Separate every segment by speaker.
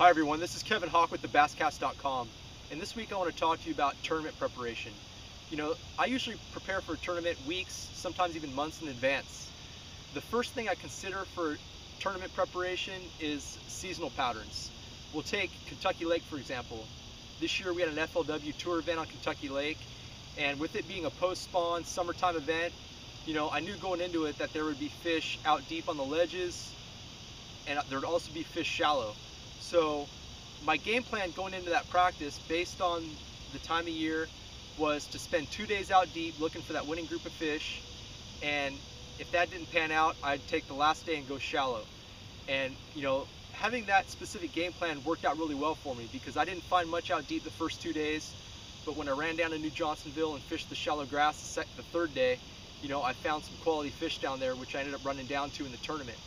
Speaker 1: Hi everyone, this is Kevin Hawk with thebasscast.com, and this week I want to talk to you about tournament preparation. I usually prepare for a tournament weeks, sometimes even months in advance. The first thing I consider for tournament preparation is seasonal patterns. We'll take Kentucky Lake for example. This year we had an FLW tour event on Kentucky Lake, and with it being a post-spawn summertime event, I knew going into it that there would be fish out deep on the ledges, and there would also be fish shallow. So my game plan going into that practice, based on the time of year, was to spend 2 days out deep looking for that winning group of fish, and if that didn't pan out, I'd take the last day and go shallow. And having that specific game plan worked out really well for me, because I didn't find much out deep the first 2 days, but when I ran down to New Johnsonville and fished the shallow grass the third day, I found some quality fish down there, which I ended up running down to in the tournament.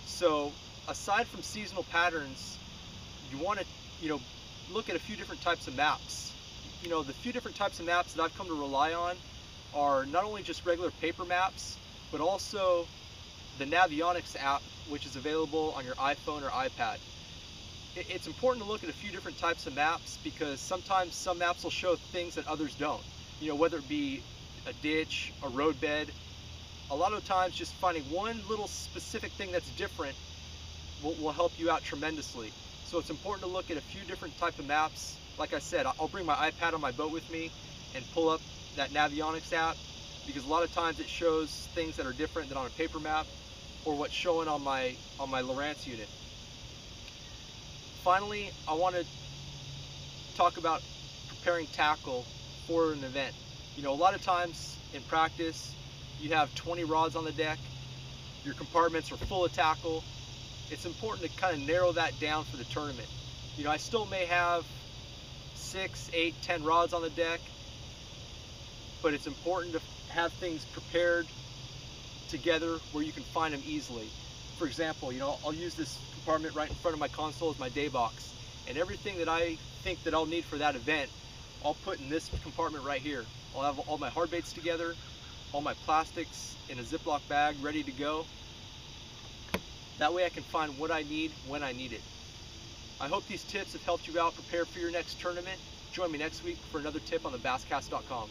Speaker 1: So aside from seasonal patterns, you want to look at a few different types of maps. The few different types of maps that I've come to rely on are not only just regular paper maps, but also the Navionics app, which is available on your iPhone or iPad. It's important to look at a few different types of maps, because sometimes some maps will show things that others don't. Whether it be a ditch, a roadbed. A lot of times just finding one little specific thing that's different will help you out tremendously. So it's important to look at a few different types of maps. Like I said, I'll bring my iPad on my boat with me and pull up that Navionics app, because a lot of times it shows things that are different than on a paper map or what's showing on my Lowrance unit. Finally, I want to talk about preparing tackle for an event. A lot of times in practice, you have 20 rods on the deck, your compartments are full of tackle. It's important to kind of narrow that down for the tournament. I still may have 6, 8, 10 rods on the deck, but it's important to have things prepared together where you can find them easily. For example, I'll use this compartment right in front of my console as my day box, and everything that I think that I'll need for that event, I'll put in this compartment right here. I'll have all my hard baits together, all my plastics in a Ziploc bag ready to go. That way I can find what I need when I need it. I hope these tips have helped you out prepare for your next tournament. Join me next week for another tip on thebasscast.com.